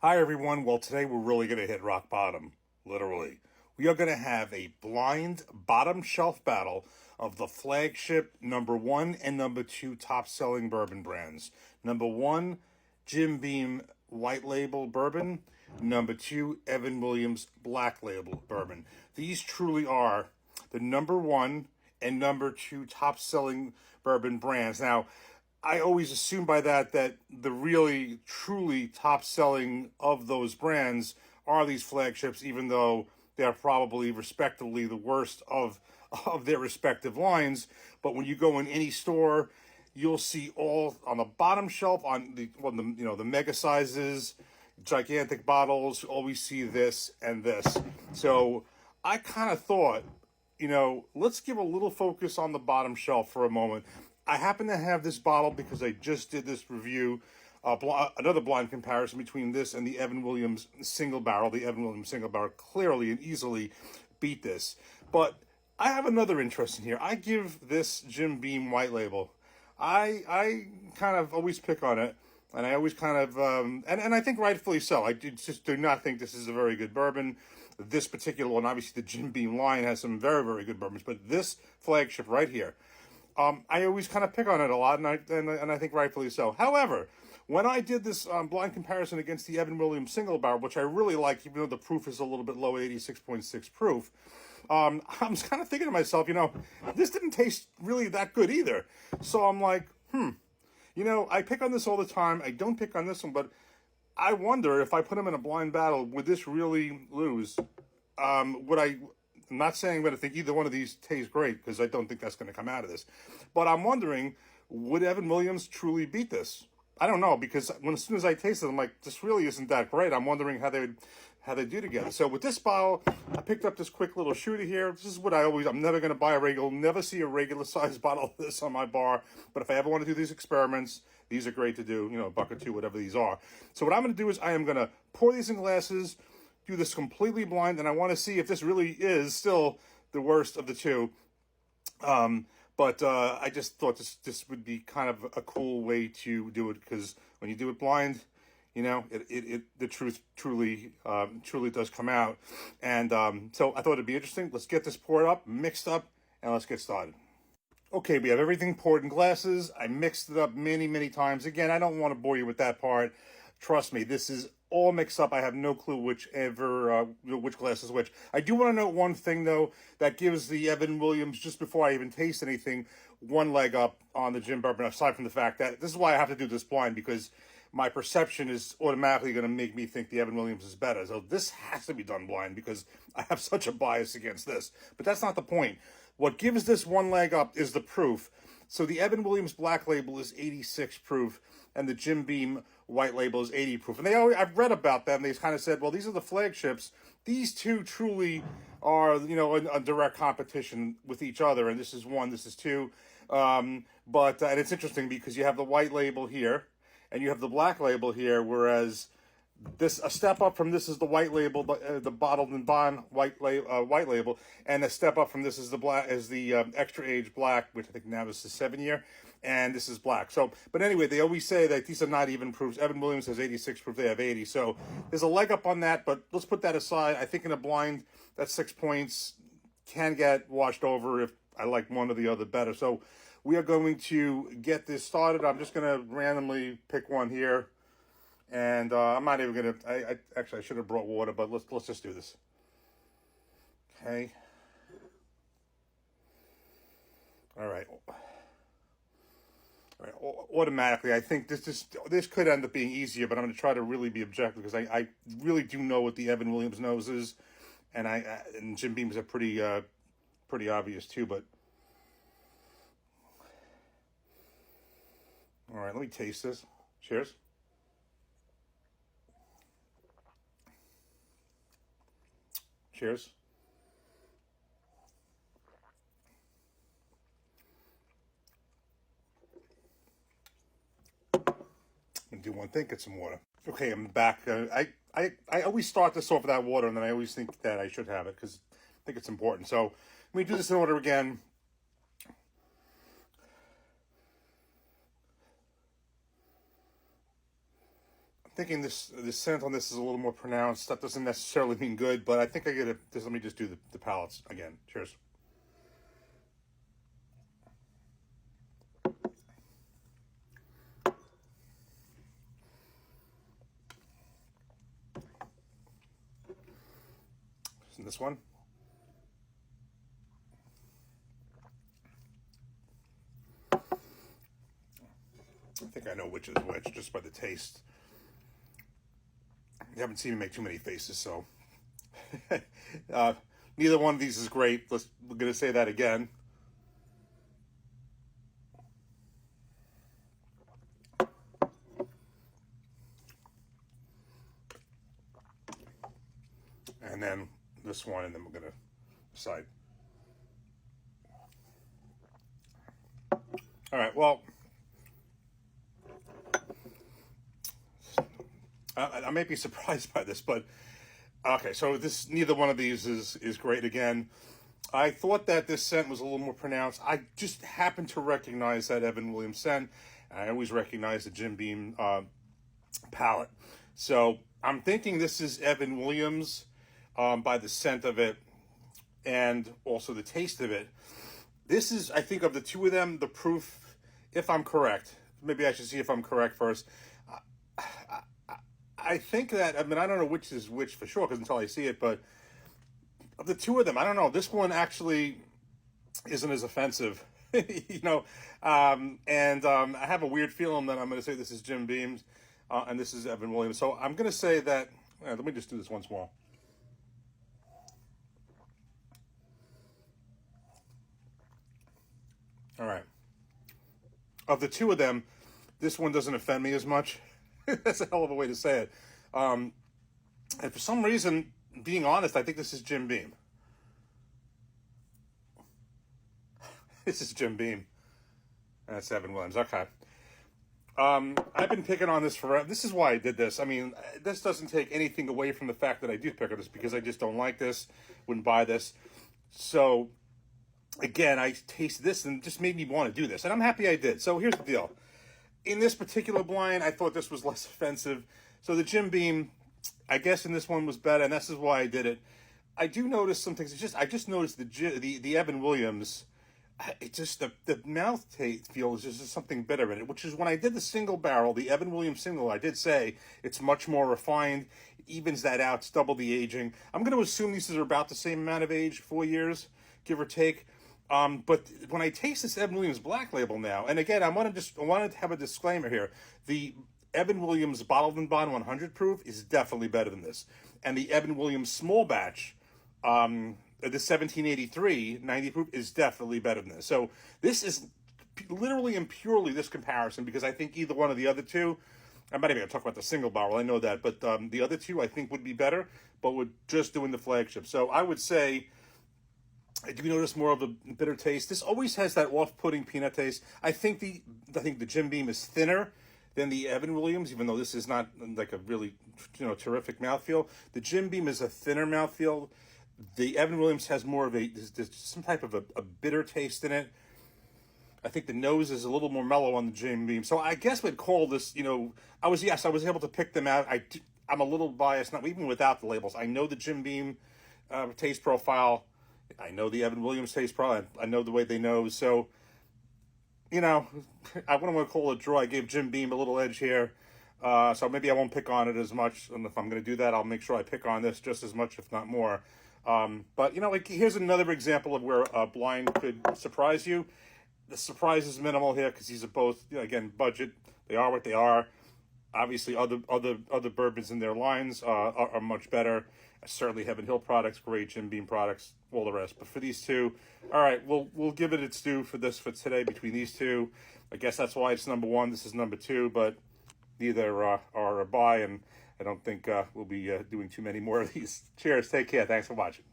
Hi, everyone. Well, today we're really going to hit rock bottom, literally. We are going to have a blind bottom shelf battle of the flagship number one and number two top selling bourbon brands. Number one, Jim Beam White Label Bourbon. Number two, Evan Williams Black Label Bourbon. These truly are the number one and number two top selling bourbon brands. Now, I always assume by that the really truly top selling of those brands are these flagships, even though they're probably respectively the worst of their respective lines. But when you go in any store, you'll see all on the bottom shelf on the mega sizes, gigantic bottles. You always see this and this. So I kind of thought, let's give a little focus on the bottom shelf for a moment. I happen to have this bottle because I just did this review, another blind comparison between this and the Evan Williams single barrel. The Evan Williams single barrel clearly and easily beat this. But I have another interest in here. I give this Jim Beam White Label. I kind of always pick on it, and I always kind of, and I think rightfully so. I just do not think this is a very good bourbon. This particular one, obviously the Jim Beam line has some very, very good bourbons, but this flagship right here, I always kind of pick on it a lot, and I think rightfully so. However, when I did this blind comparison against the Evan Williams single barrel, which I really like, even though the proof is a little bit low, 86.6 proof, I was kind of thinking to myself, this didn't taste really that good either. So I'm like, I pick on this all the time. I don't pick on this one, but I wonder if I put them in a blind battle, would this really lose? I'm not saying I'm going to think either one of these tastes great, because I don't think that's going to come out of this. But I'm wondering, would Evan Williams truly beat this? I don't know, because as soon as I tasted it, I'm like, this really isn't that great. I'm wondering how they do together. So with this bottle, I picked up this quick little shooter here. This is what I'm never going to buy never see a regular size bottle of this on my bar. But if I ever want to do these experiments, these are great to do, a buck or two, whatever these are. So what I'm going to do is I am going to pour these in glasses, do this completely blind, and I want to see if this really is still the worst of the two. But I just thought this would be kind of a cool way to do it, because when you do it blind, the truth truly does come out. And so I thought it'd be interesting. Let's get this poured up, mixed up, and let's get started. Okay, we have everything poured in glasses. I mixed it up many, many times. Again, I don't want to bore you with that part. Trust me, this is all mixed up. I have no clue which glass is which. I do want to note one thing, though, that gives the Evan Williams, just before I even taste anything, one leg up on the Jim Bourbon, aside from the fact that this is why I have to do this blind, because my perception is automatically going to make me think the Evan Williams is better. So this has to be done blind, because I have such a bias against this. But that's not the point. What gives this one leg up is the proof. So the Evan Williams Black Label is 86 proof, and the Jim Beam White Label is 80 proof. And I've read about them. They kind of said, well, these are the flagships. These two truly are, a direct competition with each other. And this is one, this is two. And it's interesting because you have the White Label here, and you have the Black Label here, whereas a step up from this is the White Label, the bottled and bond White Label, and a step up from this is the extra age Black, which I think now is the 7-year, and this is Black. So, but anyway, they always say that these are not even proofs. Evan Williams has 86 proof; they have 80. So there's a leg up on that. But let's put that aside. I think in a blind, that 6 points can get washed over if I like one or the other better. So we are going to get this started. I'm just going to randomly pick one here. And I'm not even going to, I should have brought water, but let's just do this. Okay. All right. Automatically, I think this could end up being easier, but I'm going to try to really be objective, because I really do know what the Evan Williams nose is, and Jim Beam's are pretty obvious too, but. All right, let me taste this. Cheers. Cheers. I'm gonna do one thing, get some water. Okay, I'm back. I always start this off with that water, and then I always think that I should have it, because I think it's important. So let me do this in order again. thinking the scent on this is a little more pronounced. That doesn't necessarily mean good, but I think I get it. Let me just do the palates again. Cheers. And this one. I think I know which is which just by the taste. You haven't seen me make too many faces, so neither one of these is great. We're going to say that again. And then this one, and then we're going to decide. All right, well, I may be surprised by this, but okay, so neither one of these is great again. I thought that this scent was a little more pronounced. I just happened to recognize that Evan Williams scent. I always recognize the Jim Beam palette. So I'm thinking this is Evan Williams by the scent of it and also the taste of it. This is, I think, of the two of them, the proof, if I'm correct. Maybe I should see if I'm correct first. I think that, I mean, I don't know which is which for sure, because until I see it, but of the two of them, I don't know. This one actually isn't as offensive, you know. I have a weird feeling that I'm going to say this is Jim Beam's and this is Evan Williams. So I'm going to say that, let me just do this once more. All right. Of the two of them, this one doesn't offend me as much. That's a hell of a way to say it. And for some reason, being honest, I think this is Jim Beam. This is Jim Beam. That's Evan Williams. Okay. I've been picking on this forever. This is why I did this. I mean, this doesn't take anything away from the fact that I do pick on this, because I just don't like this, wouldn't buy this. So, again, I tasted this and just made me want to do this. And I'm happy I did. So here's the deal. In this particular blind, I thought this was less offensive. So the Jim Beam, I guess in this one was better, and this is why I did it. I do notice some things. I just noticed the Evan Williams. It just the mouth taste feels just something bitter in it. Which is when I did the single barrel, the Evan Williams single, I did say it's much more refined. It evens that out. It's double the aging. I'm going to assume these are about the same amount of age, 4 years, give or take. But when I taste this Evan Williams Black Label now, and again, I wanted to have a disclaimer here. The Evan Williams Bottled and Bond 100 proof is definitely better than this. And the Evan Williams Small Batch, the 1783 90 proof is definitely better than this. So this is literally and purely this comparison, because I think either one of the other two, I'm not even going to talk about the single barrel, I know that, but the other two I think would be better, but we're just doing the flagship. So I would say, I do notice more of a bitter taste. This always has that off-putting peanut taste. I think the Jim Beam is thinner than the Evan Williams, even though this is not like a really, terrific mouthfeel. The Jim Beam is a thinner mouthfeel. The Evan Williams has more of there's some type of a bitter taste in it. I think the nose is a little more mellow on the Jim Beam. So I guess we'd call this, I was able to pick them out. I'm a little biased, not even without the labels. I know the Jim Beam taste profile. I know the Evan Williams taste profile. I know the way they nose. So, I wouldn't want to call it a draw. I gave Jim Beam a little edge here. So maybe I won't pick on it as much. And if I'm going to do that, I'll make sure I pick on this just as much, if not more. But, here's another example of where a blind could surprise you. The surprise is minimal here because these are both, again, budget. They are what they are. Obviously, other bourbons in their lines are much better. Certainly Heaven Hill products, great Jim Beam products, all the rest. But for these two, all right, we'll give it its due for today between these two. I guess that's why it's number one. This is number two, but neither are a buy, and I don't think we'll be doing too many more of these. Cheers. Take care. Thanks for watching.